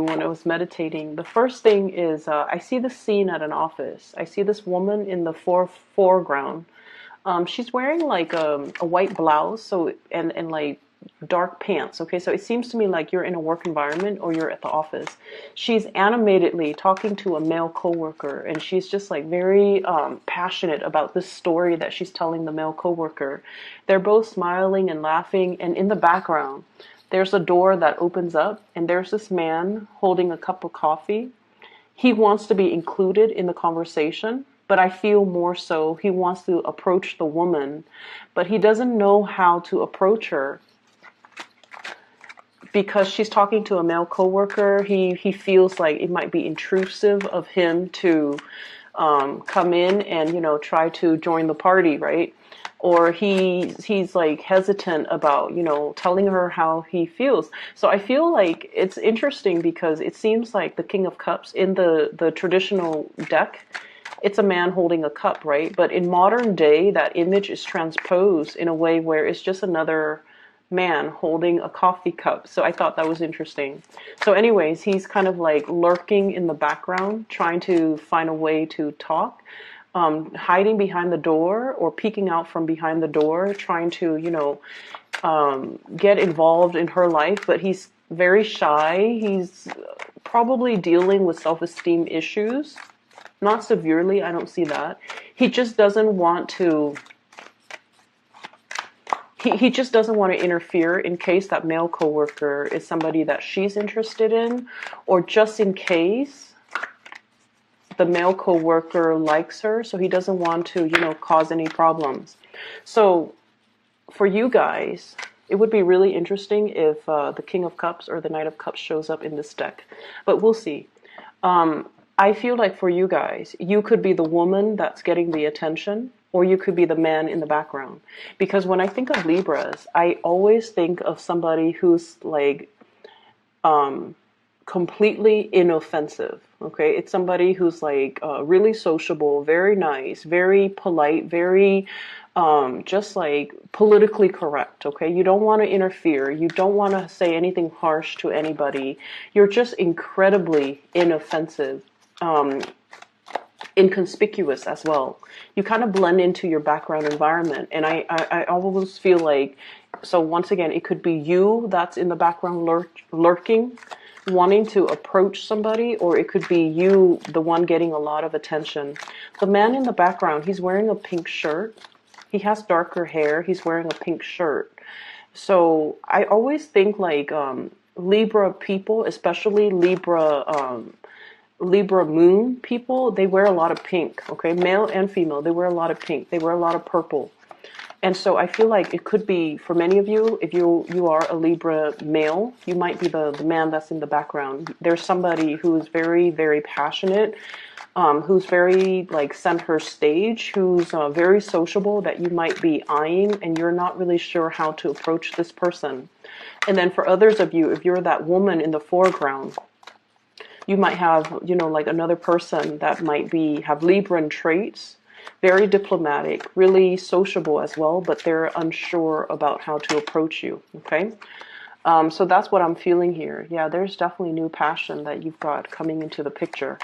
when I was meditating. The first thing is I see this scene at an office. I see this woman in the foreground. She's wearing like a white blouse, so and like dark pants. Okay, so it seems to me like you're in a work environment or you're at the office. She's animatedly talking to a male coworker, and she's just like very passionate about this story that she's telling the male coworker. They're both smiling and laughing, and in the background, there's a door that opens up, and there's this man holding a cup of coffee. He wants to be included in the conversation, but I feel more so he wants to approach the woman, but he doesn't know how to approach her because she's talking to a male coworker. He feels like it might be intrusive of him to come in and try to join the party, right? Or he's like hesitant about telling her how he feels. So I feel like it's interesting because it seems like the King of Cups in the traditional deck, it's a man holding a cup, right? But in modern day, that image is transposed in a way where it's just another man holding a coffee cup. So I thought that was interesting. So anyways, he's kind of like lurking in the background, trying to find a way to talk, hiding behind the door or peeking out from behind the door, trying to, get involved in her life. But he's very shy. He's probably dealing with self-esteem issues. Not severely, I don't see that. He just doesn't want to he just doesn't want to interfere in case that male coworker is somebody that she's interested in, or just in case the male coworker likes her, so he doesn't want to, cause any problems. So for you guys, it would be really interesting if the King of Cups or the Knight of Cups shows up in this deck, but we'll see. I feel like for you guys, you could be the woman that's getting the attention, or you could be the man in the background. Because when I think of Libras, I always think of somebody who's like completely inoffensive. Okay, it's somebody who's like really sociable, very nice, very polite, very just like politically correct. Okay, you don't want to interfere. You don't want to say anything harsh to anybody. You're just incredibly inoffensive. Inconspicuous as well. You kind of blend into your background environment, and I always feel like, so once again, it could be you that's in the background lurking, wanting to approach somebody, or it could be you, the one getting a lot of attention. The man in the background, he's wearing a pink shirt. He has darker hair. He's wearing a pink shirt. So I always think like Libra people, especially Libra moon people, they wear a lot of pink, okay? Male and female, they wear a lot of pink. They wear a lot of purple. And so I feel like it could be, for many of you, if you are a Libra male, you might be the man that's in the background. There's somebody who is very, very passionate, who's very like center stage, who's very sociable that you might be eyeing, and you're not really sure how to approach this person. And then for others of you, if you're that woman in the foreground, you might have, like another person that might have Libran traits, very diplomatic, really sociable as well, but they're unsure about how to approach you, okay? So that's what I'm feeling here. Yeah, there's definitely new passion that you've got coming into the picture.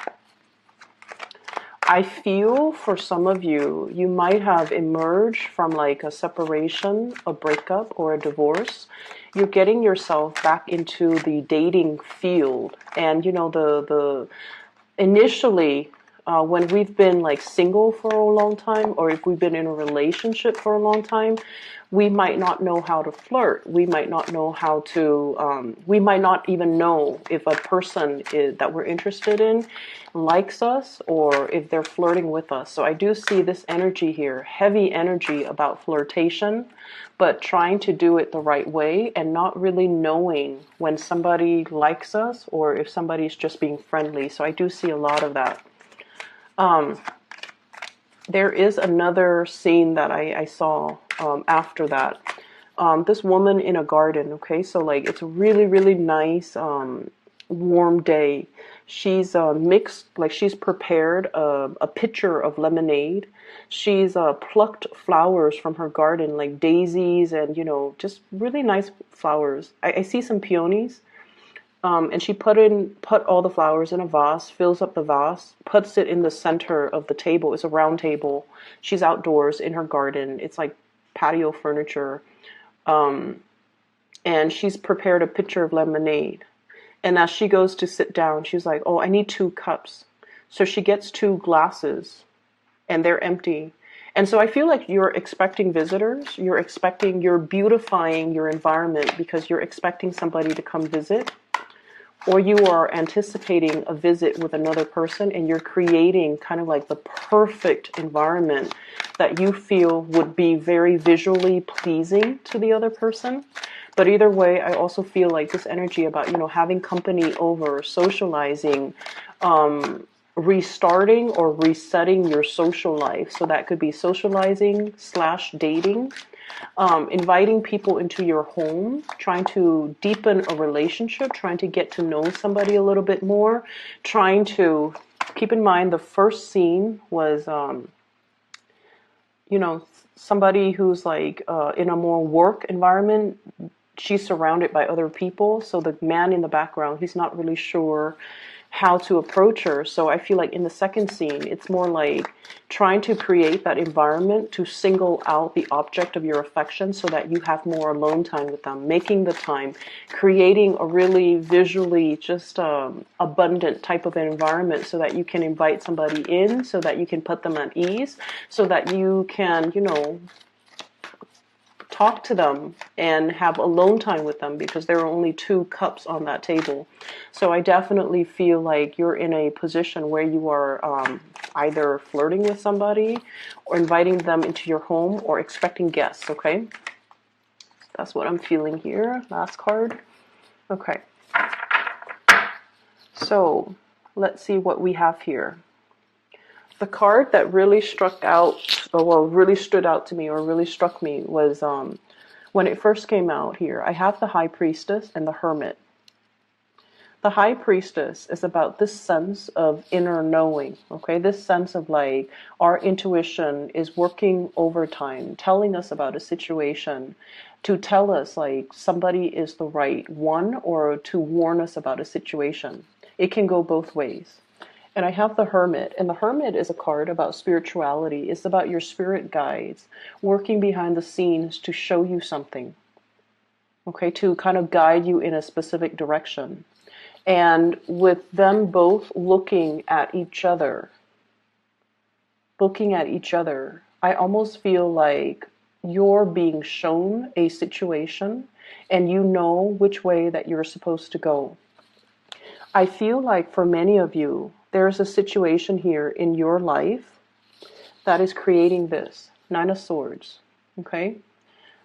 I feel for some of you, you might have emerged from like a separation, a breakup, or a divorce. You're getting yourself back into the dating field. And, the initially, when we've been like single for a long time, or if we've been in a relationship for a long time, we might not know how to flirt. We might not know how to, we might not even know if a person that we're interested in likes us or if they're flirting with us. So I do see this energy here, heavy energy about flirtation, but trying to do it the right way and not really knowing when somebody likes us or if somebody's just being friendly. So I do see a lot of that. There is another scene that I saw after that. This woman in a garden, okay? So like it's a really, really nice warm day. She's mixed, like she's prepared a pitcher of lemonade. She's plucked flowers from her garden, like daisies and, just really nice flowers. I see some peonies. And she put all the flowers in a vase, fills up the vase, puts it in the center of the table. It's a round table. She's outdoors in her garden. It's like patio furniture. And she's prepared a pitcher of lemonade. And as she goes to sit down, she's like, oh, I need 2 cups. So she gets 2 glasses, and they're empty. And so I feel like you're expecting visitors. You're beautifying your environment because you're expecting somebody to come visit. Or you are anticipating a visit with another person, and you're creating kind of like the perfect environment that you feel would be very visually pleasing to the other person. But either way, I also feel like this energy about, having company over, socializing, restarting or resetting your social life. So that could be socializing/dating. Inviting people into your home, trying to deepen a relationship, trying to get to know somebody a little bit more, trying to keep in mind the first scene was, somebody who's like in a more work environment. She's surrounded by other people. So the man in the background, he's not really sure how to approach her. So I feel like in the second scene, it's more like trying to create that environment to single out the object of your affection so that you have more alone time with them, making the time, creating a really visually just abundant type of environment so that you can invite somebody in, so that you can put them at ease, so that you can, talk to them and have alone time with them because there are only 2 cups on that table. So I definitely feel like you're in a position where you are either flirting with somebody or inviting them into your home or expecting guests, okay? That's what I'm feeling here. Last card. Okay. So let's see what we have here. The card that really really stood out to me or really struck me was when it first came out here. I have the High Priestess and the Hermit. The High Priestess is about this sense of inner knowing, okay? This sense of like our intuition is working overtime, telling us about a situation, to tell us like somebody is the right one or to warn us about a situation. It can go both ways. And I have the Hermit, and the Hermit is a card about spirituality. It's about your spirit guides working behind the scenes to show you something, okay, to kind of guide you in a specific direction. And with them both looking at each other, I almost feel like you're being shown a situation and you know which way that you're supposed to go. I feel like for many of you, there's a situation here in your life that is creating this. 9 of Swords, okay?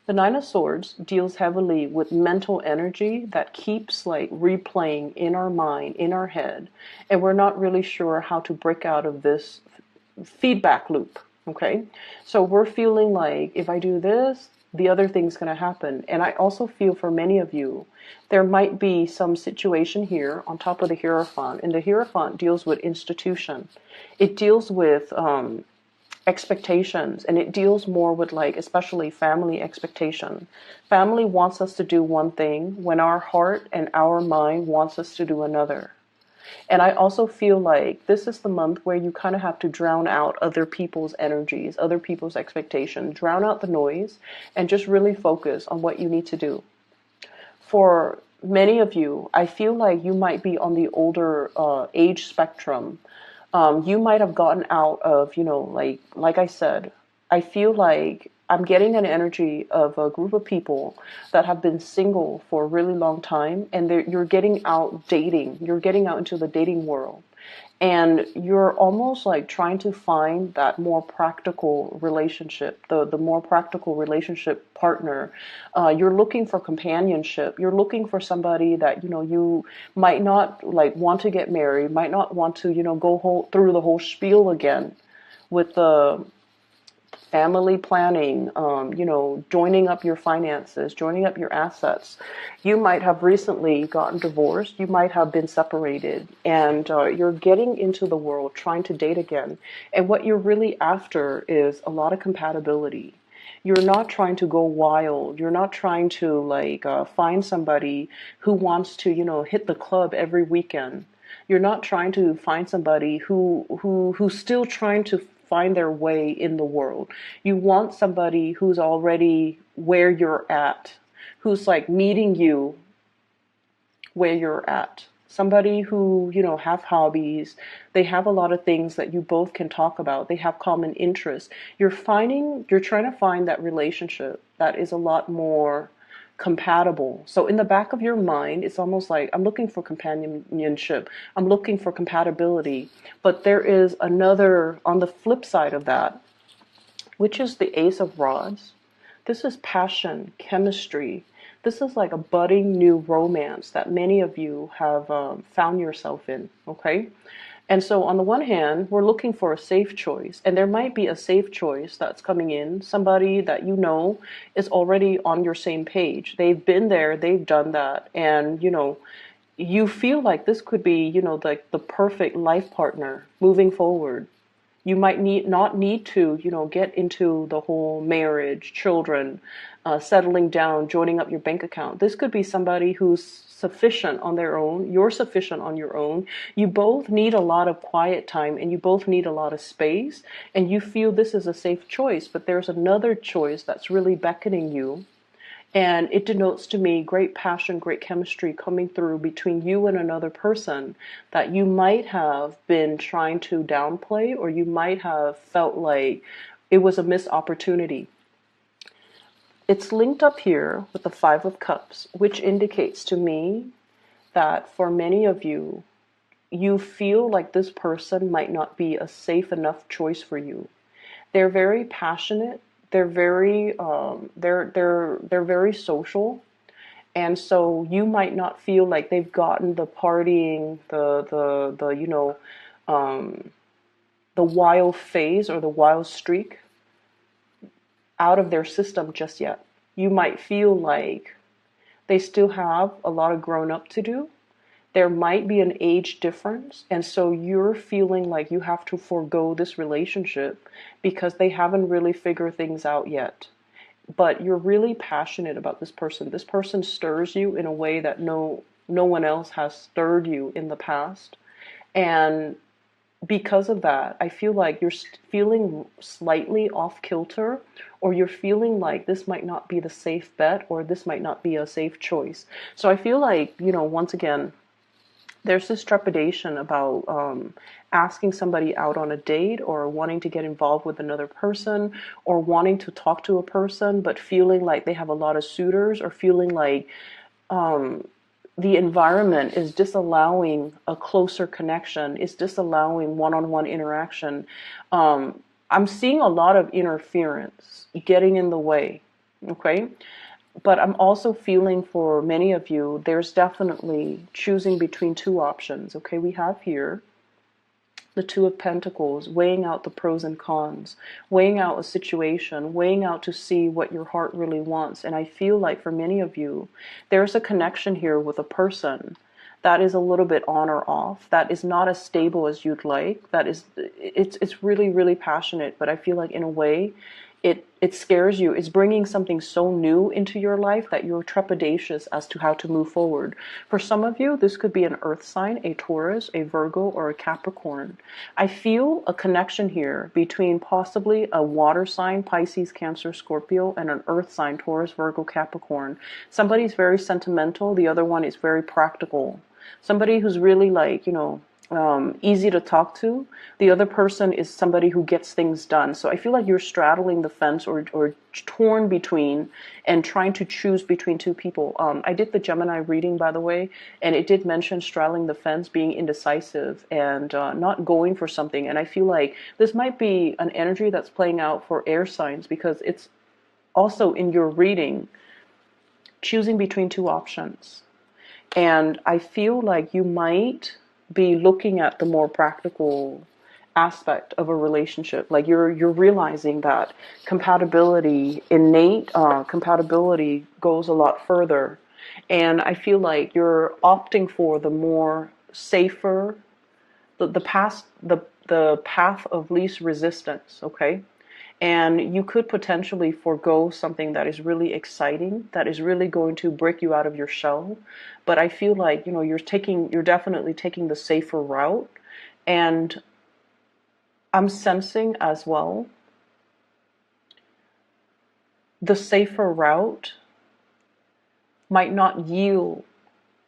The 9 of Swords deals heavily with mental energy that keeps like replaying in our mind, in our head, and we're not really sure how to break out of this feedback loop, okay? So we're feeling like if I do this, the other thing's going to happen. And I also feel for many of you, there might be some situation here on top of the Hierophant. And the Hierophant deals with institution. It deals with expectations. And it deals more with like, especially family expectation. Family wants us to do one thing when our heart and our mind wants us to do another. And I also feel like this is the month where you kind of have to drown out other people's energies, other people's expectations, drown out the noise, and just really focus on what you need to do. For many of you, I feel like you might be on the older age spectrum. You might have gotten out of, like I said, I feel like I'm getting an energy of a group of people that have been single for a really long time, and you're getting out dating. You're getting out into the dating world. And you're almost like trying to find that more practical relationship, the more practical relationship partner. You're looking for companionship. You're looking for somebody that, you might not like want to get married, might not want to, go through the whole spiel again with the family planning, joining up your finances, joining up your assets. You might have recently gotten divorced. You might have been separated, and you're getting into the world trying to date again. And what you're really after is a lot of compatibility. You're not trying to go wild. You're not trying to like find somebody who wants to, hit the club every weekend. You're not trying to find somebody who's still trying to find their way in the world. You want somebody who's already where you're at, who's like meeting you where you're at. Somebody who, have hobbies. They have a lot of things that you both can talk about. They have common interests. You're trying to find that relationship that is a lot more compatible. So in the back of your mind, it's almost like I'm looking for companionship. I'm looking for compatibility. But there is another on the flip side of that, which is the Ace of Rods. This is passion, chemistry. This is like a budding new romance that many of you have found yourself in, okay? And so on the one hand, we're looking for a safe choice, and there might be a safe choice that's coming in, somebody that you know is already on your same page. They've been there, they've done that, and you feel like this could be, like the perfect life partner moving forward. You might not need to, get into the whole marriage, children, settling down, joining up your bank account. This could be somebody who's sufficient on their own. You're sufficient on your own. You both need a lot of quiet time and you both need a lot of space. And you feel this is a safe choice, but there's another choice that's really beckoning you. And it denotes to me great passion, great chemistry coming through between you and another person that you might have been trying to downplay, or you might have felt like it was a missed opportunity. It's linked up here with the Five of Cups, which indicates to me that for many of you, you feel like this person might not be a safe enough choice for you. They're very passionate. They're very they're very social, and so you might not feel like they've gotten the partying, the wild phase or the wild streak out of their system just yet. You might feel like they still have a lot of grown up to do. There might be an age difference, and so you're feeling like you have to forego this relationship because they haven't really figured things out yet. But you're really passionate about this person. This person stirs you in a way that no one else has stirred you in the past. And because of that, I feel like you're feeling slightly off kilter, or you're feeling like this might not be the safe bet, or this might not be a safe choice. So I feel like, once again, there's this trepidation about asking somebody out on a date, or wanting to get involved with another person, or wanting to talk to a person but feeling like they have a lot of suitors, or feeling like the environment is disallowing a closer connection, is disallowing one-on-one interaction. I'm seeing a lot of interference getting in the way, okay? But I'm also feeling for many of you, there's definitely choosing between two options. Okay, we have here the Two of Pentacles, weighing out the pros and cons, weighing out a situation, weighing out to see what your heart really wants. And I feel like for many of you, there's a connection here with a person that is a little bit on or off, that is not as stable as you'd like, that is, it's really, really passionate, but I feel like in a way, it scares you. It's bringing something so new into your life that you're trepidatious as to how to move forward. For some of you, this could be an earth sign, a Taurus, a Virgo, or a Capricorn. I feel a connection here between possibly a water sign, Pisces, Cancer, Scorpio, and an earth sign, Taurus, Virgo, Capricorn. Somebody's very sentimental. The other one is very practical. Somebody who's really like, easy to talk to. The other person is somebody who gets things done. So I feel like you're straddling the fence, or torn between and trying to choose between two people. I did the Gemini reading, by the way, and it did mention straddling the fence, being indecisive, and not going for something. And I feel like this might be an energy that's playing out for air signs, because it's also in your reading choosing between two options. And I feel like you might be looking at the more practical aspect of a relationship. Like you're realizing that compatibility, innate compatibility, goes a lot further. And I feel like you're opting for the more safer, the path of least resistance. Okay. And you could potentially forego something that is really exciting, that is really going to break you out of your shell. But I feel like, you're definitely taking the safer route. And I'm sensing as well, the safer route might not yield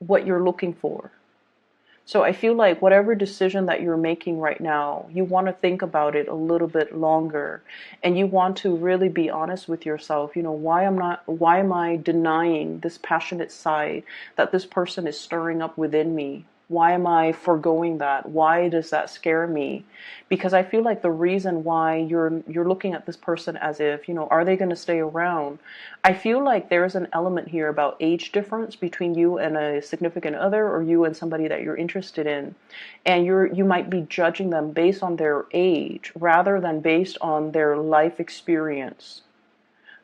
what you're looking for. So I feel like whatever decision that you're making right now, you want to think about it a little bit longer, and you want to really be honest with yourself. Why am I denying this passionate side that this person is stirring up within me? Why am I foregoing that? Why does that scare me? Because I feel like the reason why you're looking at this person as if, are they going to stay around? I feel like there's an element here about age difference between you and a significant other, or you and somebody that you're interested in. And you might be judging them based on their age rather than based on their life experience.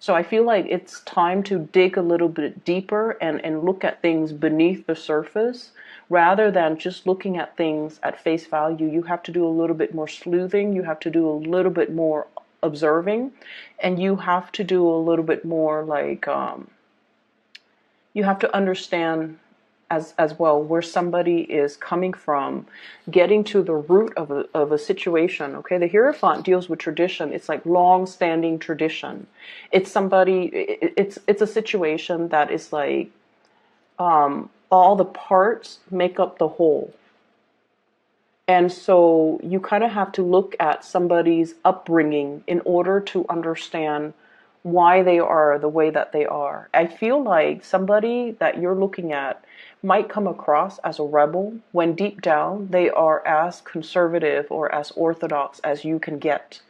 So I feel like it's time to dig a little bit deeper and look at things beneath the surface rather than just looking at things at face value. You have to do a little bit more sleuthing. You have to do a little bit more observing, and you have to do a little bit more you have to understand as well where somebody is coming from, getting to the root of a situation. Okay, the Hierophant deals with tradition. It's like long-standing tradition. It's it's a situation that is like all the parts make up the whole. And so you kind of have to look at somebody's upbringing in order to understand why they are the way that they are. I feel like somebody that you're looking at might come across as a rebel when deep down they are as conservative or as orthodox as you can get.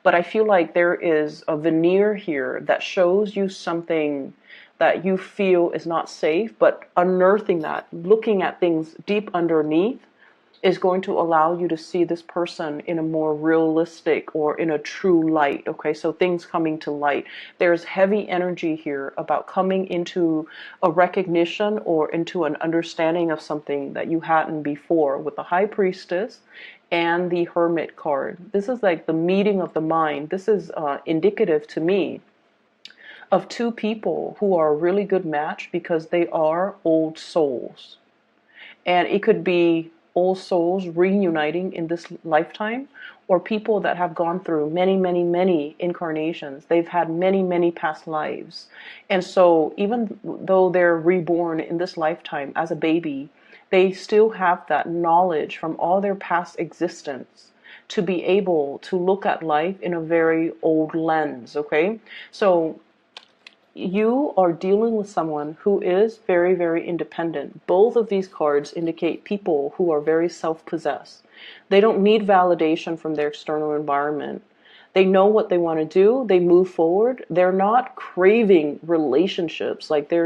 But I feel like there is a veneer here that shows you something that you feel is not safe, but unearthing that, looking at things deep underneath, is going to allow you to see this person in a more realistic or in a true light. Okay, so things coming to light. There's heavy energy here about coming into a recognition or into an understanding of something that you hadn't before, with the High Priestess and the Hermit card. This is like the meeting of the mind. This is indicative to me of two people who are a really good match because they are old souls. And it could be old souls reuniting in this lifetime, or people that have gone through many, many, many incarnations. They've had many, many past lives. And so even though they're reborn in this lifetime as a baby, they still have that knowledge from all their past existence to be able to look at life in a very old lens, okay? So you are dealing with someone who is very, very independent. Both of these cards indicate people who are very self-possessed. They don't need validation from their external environment. They know what they want to do. They move forward. They're not craving relationships. Like they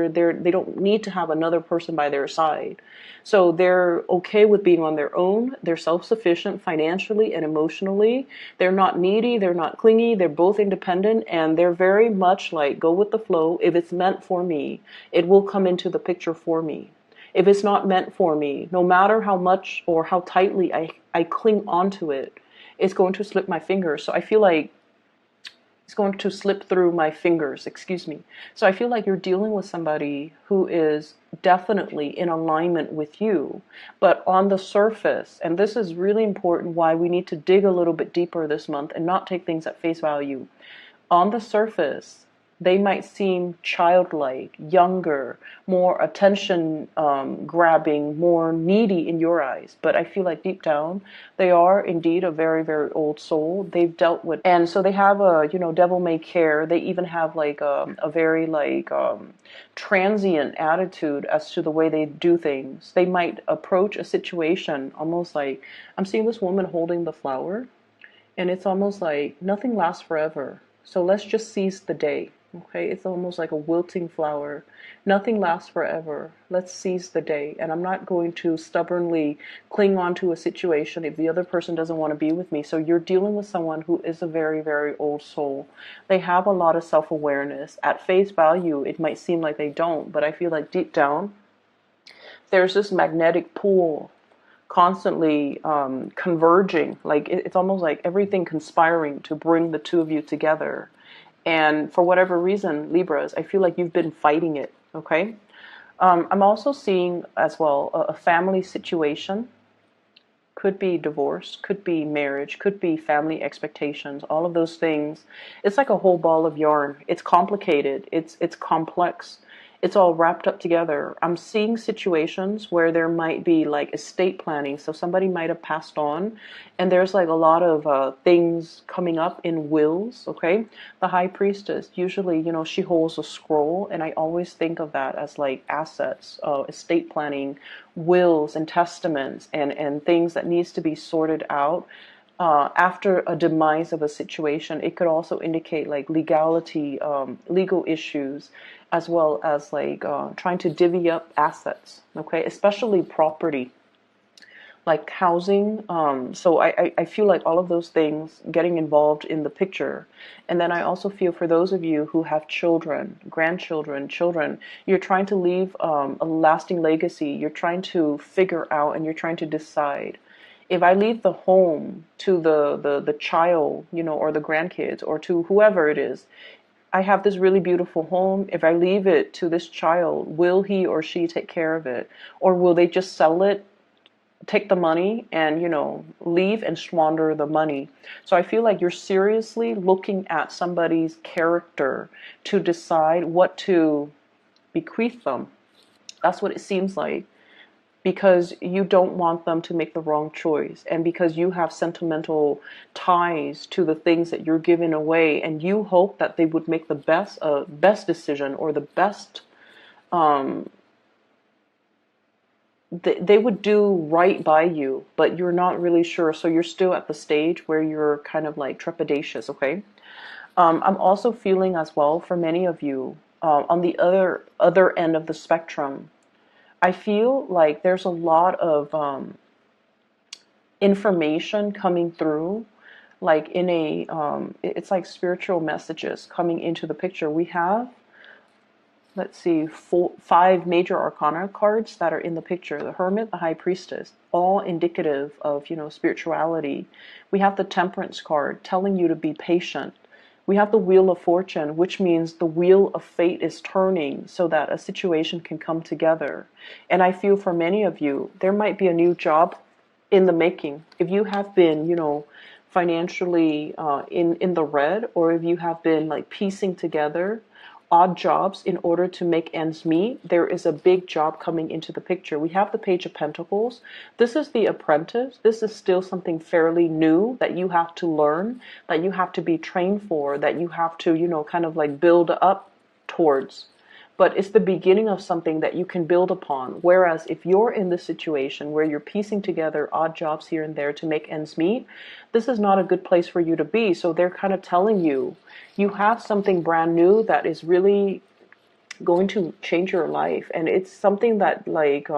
don't need to have another person by their side. So they're okay with being on their own. They're self-sufficient financially and emotionally. They're not needy. They're not clingy. They're both independent, and they're very much like go with the flow. If it's meant for me, it will come into the picture for me. If it's not meant for me, no matter how much or how tightly I cling onto it, it's going to slip my fingers. So I feel like it's going to slip through my fingers, excuse me. So I feel like you're dealing with somebody who is definitely in alignment with you, but on the surface, and this is really important why we need to dig a little bit deeper this month and not take things at face value. On the surface, they might seem childlike, younger, more attention grabbing, more needy in your eyes. But I feel like deep down, they are indeed a very, very old soul. They've dealt with, and so they have a, devil may care. They even have like a very transient attitude as to the way they do things. They might approach a situation almost like, I'm seeing this woman holding the flower, and it's almost like nothing lasts forever. So let's just seize the day. Okay, it's almost like a wilting flower. Nothing lasts forever. Let's seize the day. And I'm not going to stubbornly cling on to a situation if the other person doesn't want to be with me. So you're dealing with someone who is a very, very old soul. They have a lot of self-awareness. At face value, it might seem like they don't, but I feel like deep down, there's this magnetic pull constantly converging. Like it's almost like everything conspiring to bring the two of you together. And for whatever reason, Libras, I feel like you've been fighting it. Okay. I'm also seeing as well a family situation. Could be divorce, could be marriage, could be family expectations, all of those things. It's like a whole ball of yarn. It's complicated, it's complex, it's all wrapped up together. I'm seeing situations where there might be like estate planning, so somebody might have passed on, and there's like a lot of things coming up in wills. Okay, the high priestess, usually, she holds a scroll, and I always think of that as like assets, estate planning, wills and testaments, and things that needs to be sorted out after a demise of a situation. It could also indicate like legality, legal issues, as well as like trying to divvy up assets, okay, especially property, like housing. So I feel like all of those things getting involved in the picture. And then I also feel for those of you who have children, grandchildren, children, you're trying to leave a lasting legacy. You're trying to figure out and you're trying to decide. If I leave the home to the child, or the grandkids, or to whoever it is, I have this really beautiful home. If I leave it to this child, will he or she take care of it? Or will they just sell it, take the money, and leave and squander the money? So I feel like you're seriously looking at somebody's character to decide what to bequeath them. That's what it seems like, because you don't want them to make the wrong choice, and because you have sentimental ties to the things that you're giving away, and you hope that they would make the best decision, or the best they would do right by you, but you're not really sure. So you're still at the stage where you're kind of like trepidatious. Okay. I'm also feeling as well for many of you on the other end of the spectrum. I feel like there's a lot of information coming through, like in it's like spiritual messages coming into the picture. We have, let's see, 5 major arcana cards that are in the picture. The Hermit, the High Priestess, all indicative of, spirituality. We have the Temperance card telling you to be patient. We have the Wheel of Fortune, which means the wheel of fate is turning so that a situation can come together. And I feel for many of you, there might be a new job in the making. If you have been, financially in the red, or if you have been like piecing together odd jobs in order to make ends meet, there is a big job coming into the picture. We have the Page of Pentacles. This is the apprentice. This is still something fairly new that you have to learn, that you have to be trained for, that you have to, kind of like build up towards. But it's the beginning of something that you can build upon. Whereas if you're in this situation where you're piecing together odd jobs here and there to make ends meet, this is not a good place for you to be. So they're kind of telling you, you have something brand new that is really going to change your life, and it's something that like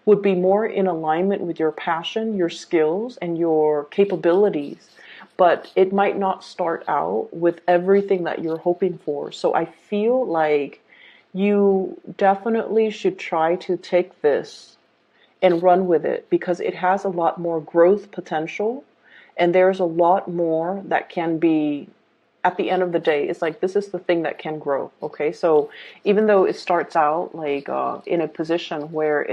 would be more in alignment with your passion, your skills, and your capabilities. But it might not start out with everything that you're hoping for. So I feel like you definitely should try to take this and run with it, because it has a lot more growth potential, and there's a lot more that can be, at the end of the day, it's like this is the thing that can grow. Okay, so even though it starts out like in a position where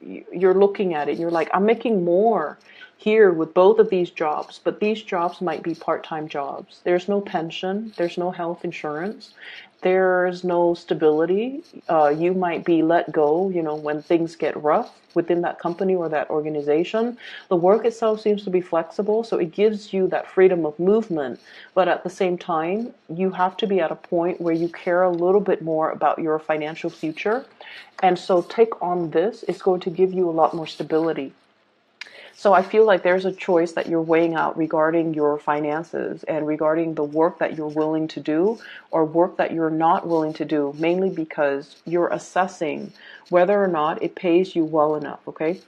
you're looking at it, you're like, I'm making more here with both of these jobs, but these jobs might be part-time jobs. There's no pension, there's no health insurance, there's no stability. You might be let go, when things get rough within that company or that organization. The work itself seems to be flexible, so it gives you that freedom of movement. But at the same time, you have to be at a point where you care a little bit more about your financial future. And so take on this. It's going to give you a lot more stability. So I feel like there's a choice that you're weighing out regarding your finances and regarding the work that you're willing to do or work that you're not willing to do, mainly because you're assessing whether or not it pays you well enough, okay?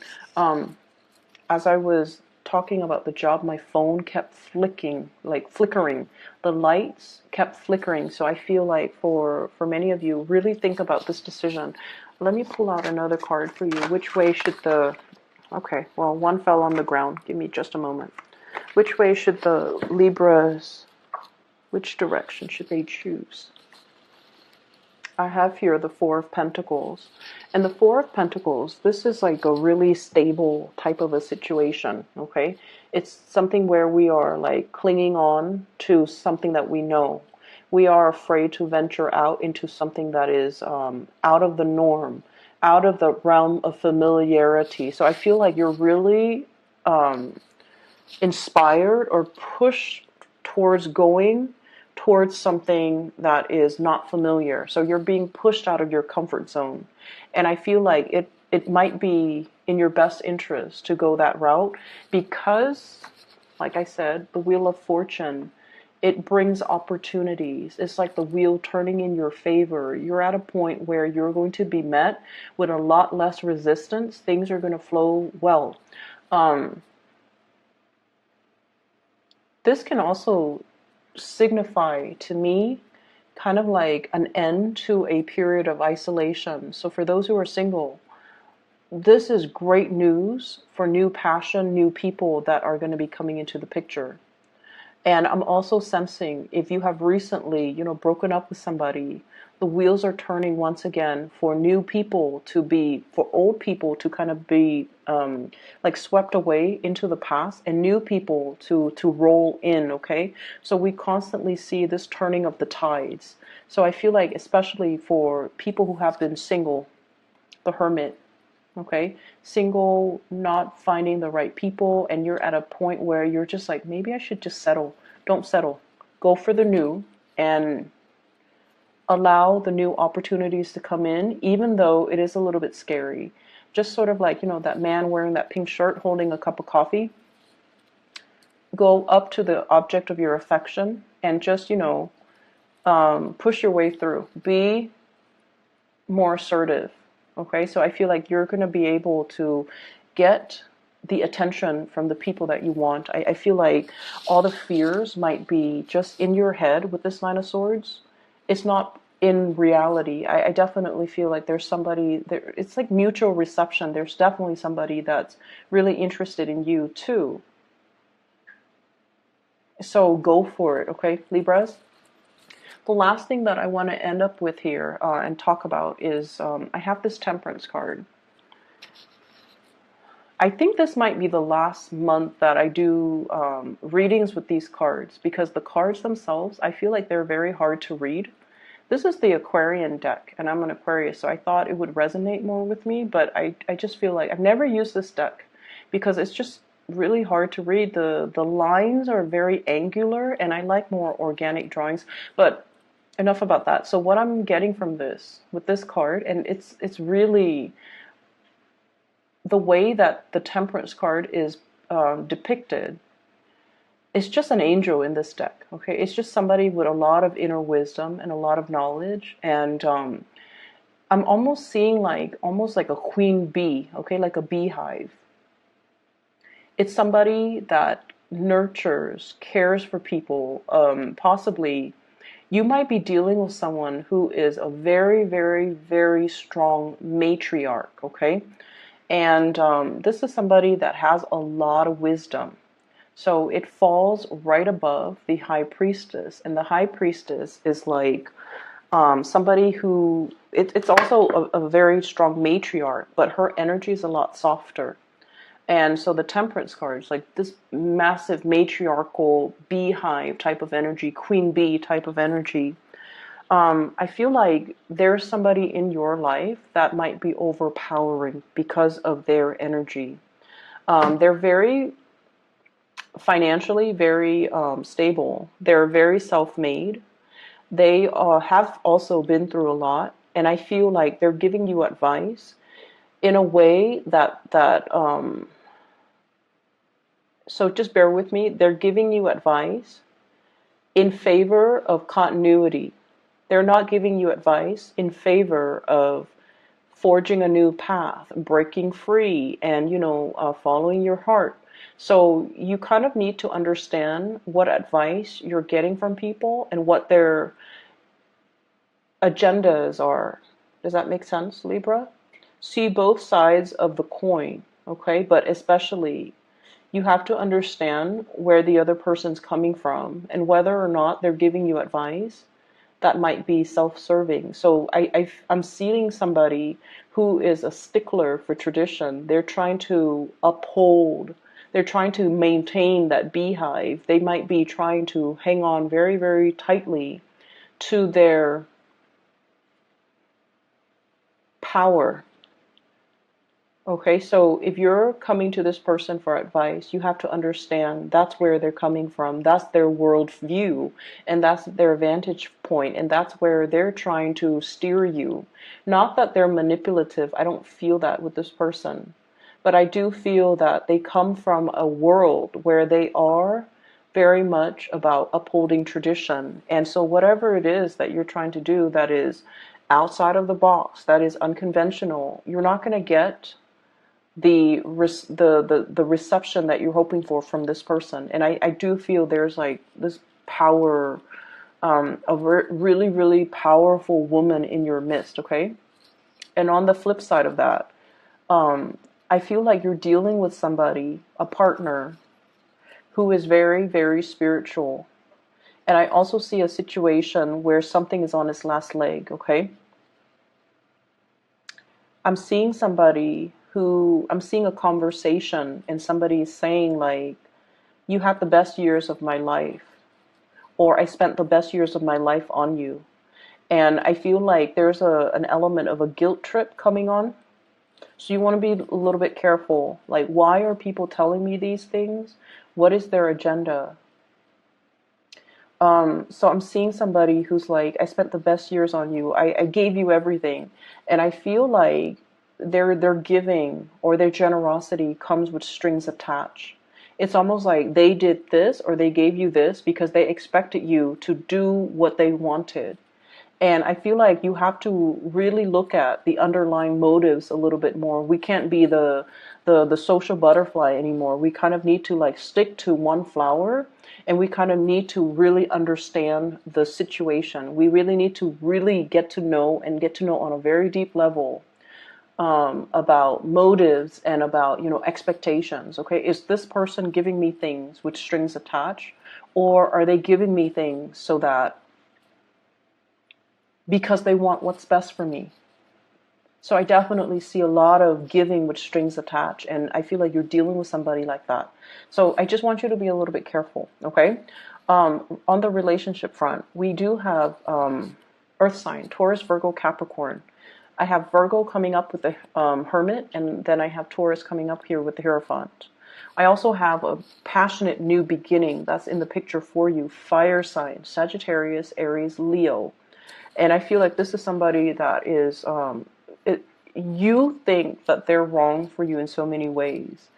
As I was talking about the job, my phone kept flickering. The lights kept flickering. So I feel like for many of you, really think about this decision. Let me pull out another card for you. Which way should the Okay, well, one fell on the ground. Give me just a moment. Which way should the Libras, which direction should they choose? I have here the Four of Pentacles. And the Four of Pentacles, this is like a really stable type of a situation, okay? It's something where we are like clinging on to something that we know. We are afraid to venture out into something that is out of the norm, out of the realm of familiarity. So I feel like you're really inspired or pushed towards going towards something that is not familiar. So you're being pushed out of your comfort zone. And I feel like it might be in your best interest to go that route because, like I said, the Wheel of Fortune, it brings opportunities. It's like the wheel turning in your favor. You're at a point where you're going to be met with a lot less resistance. Things are going to flow well. This can also signify to me kind of like an end to a period of isolation. So for those who are single, this is great news for new passion, new people that are going to be coming into the picture. And I'm also sensing if you have recently, broken up with somebody, the wheels are turning once again for new people to be, for old people to kind of be like swept away into the past and new people to roll in, okay? So we constantly see this turning of the tides. So I feel like especially for people who have been single, the Hermit, okay, single, not finding the right people, and you're at a point where you're just like, maybe I should just settle. Don't settle. Go for the new and allow the new opportunities to come in, even though it is a little bit scary. Just sort of like, that man wearing that pink shirt holding a cup of coffee. Go up to the object of your affection and just, push your way through. Be more assertive. Okay, so I feel like you're going to be able to get the attention from the people that you want. I feel like all the fears might be just in your head with this Nine of Swords. It's not in reality. I definitely feel like there's somebody there. It's like mutual reception. There's definitely somebody that's really interested in you too. So go for it, okay, Libras? The last thing that I want to end up with here and talk about is I have this Temperance card. I think this might be the last month that I do readings with these cards because the cards themselves, I feel like they're very hard to read. This is the Aquarian deck, and I'm an Aquarius, so I thought it would resonate more with me, but I just feel like I've never used this deck because it's just really hard to read. The lines are very angular, and I like more organic drawings, but enough about that. So what I'm getting from this, with this card, and it's really the way that the Temperance card is depicted. It's just an angel in this deck, okay? It's just somebody with a lot of inner wisdom and a lot of knowledge, and I'm almost seeing almost like a queen bee, okay, like a beehive. It's somebody that nurtures, cares for people. Possibly, you might be dealing with someone who is a very, very, very strong matriarch, okay? And this is somebody that has a lot of wisdom. So it falls right above the High Priestess. And the High Priestess is like somebody who, it's also a very strong matriarch, but her energy is a lot softer. And so the Temperance card is like this massive matriarchal beehive type of energy, queen bee type of energy. I feel like there's somebody in your life that might be overpowering because of their energy. They're very financially very stable. They're very self-made. They have also been through a lot, and I feel like they're giving you advice in a way that so just bear with me. They're giving you advice in favor of continuity. They're not giving you advice in favor of forging a new path, breaking free, and following your heart. So you kind of need to understand what advice you're getting from people and what their agendas are. Does that make sense, Libra? See both sides of the coin. okay? But especially, you have to understand where the other person's coming from and whether or not they're giving you advice that might be self-serving. So I'm seeing somebody who is a stickler for tradition. They're trying to uphold, they're trying to maintain that beehive. They might be trying to hang on very, very tightly to their power. Okay, so if you're coming to this person for advice, you have to understand that's where they're coming from. That's their world view, and that's their vantage point, and that's where they're trying to steer you. Not that they're manipulative. I don't feel that with this person. But I do feel that they come from a world where they are very much about upholding tradition. And so whatever it is that you're trying to do that is outside of the box, that is unconventional, you're not going to get the reception that you're hoping for from this person. And I do feel there's like this power, a really, really powerful woman in your midst, okay? And on the flip side of that, I feel like you're dealing with somebody, a partner, who is very, very spiritual. And I also see a situation where something is on its last leg, okay? I'm seeing I'm seeing a conversation and somebody is saying like, you had the best years of my life, or I spent the best years of my life on you. And I feel like there's an element of a guilt trip coming on. So you want to be a little bit careful. Like, why are people telling me these things? What is their agenda? So I'm seeing somebody who's like, I spent the best years on you. I gave you everything. And I feel like their giving or their generosity comes with strings attached. It's almost like they did this or they gave you this because they expected you to do what they wanted. And I feel like you have to really look at the underlying motives a little bit more. We can't be the social butterfly anymore. We kind of need to like stick to one flower, and we kind of need to really understand the situation. We really need to really get to know and get to know on a very deep level about motives and about, expectations. Okay, is this person giving me things with strings attached, or are they giving me things so that because they want what's best for me? So I definitely see a lot of giving with strings attached, and I feel like you're dealing with somebody like that. So I just want you to be a little bit careful, okay? On the relationship front, we do have Earth sign, Taurus, Virgo, Capricorn. I have Virgo coming up with the Hermit, and then I have Taurus coming up here with the Hierophant. I also have a passionate new beginning that's in the picture for you, fire sign, Sagittarius, Aries, Leo. And I feel like this is somebody that is, you think that they're wrong for you in so many ways.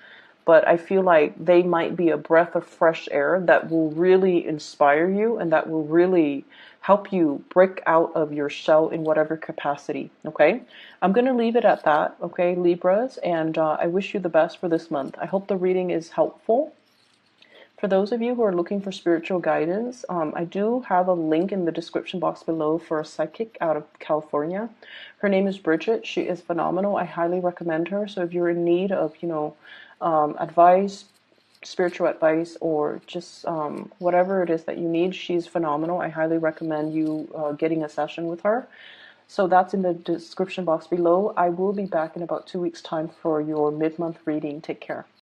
But I feel like they might be a breath of fresh air that will really inspire you and that will really help you break out of your shell in whatever capacity, okay? I'm going to leave it at that, okay, Libras? And I wish you the best for this month. I hope the reading is helpful. For those of you who are looking for spiritual guidance, I do have a link in the description box below for a psychic out of California. Her name is Bridget. She is phenomenal. I highly recommend her. So if you're in need of, advice, spiritual advice, or just whatever it is that you need, she's phenomenal. I highly recommend you getting a session with her. So that's in the description box below. I will be back in about 2 weeks' time for your mid-month reading. Take care.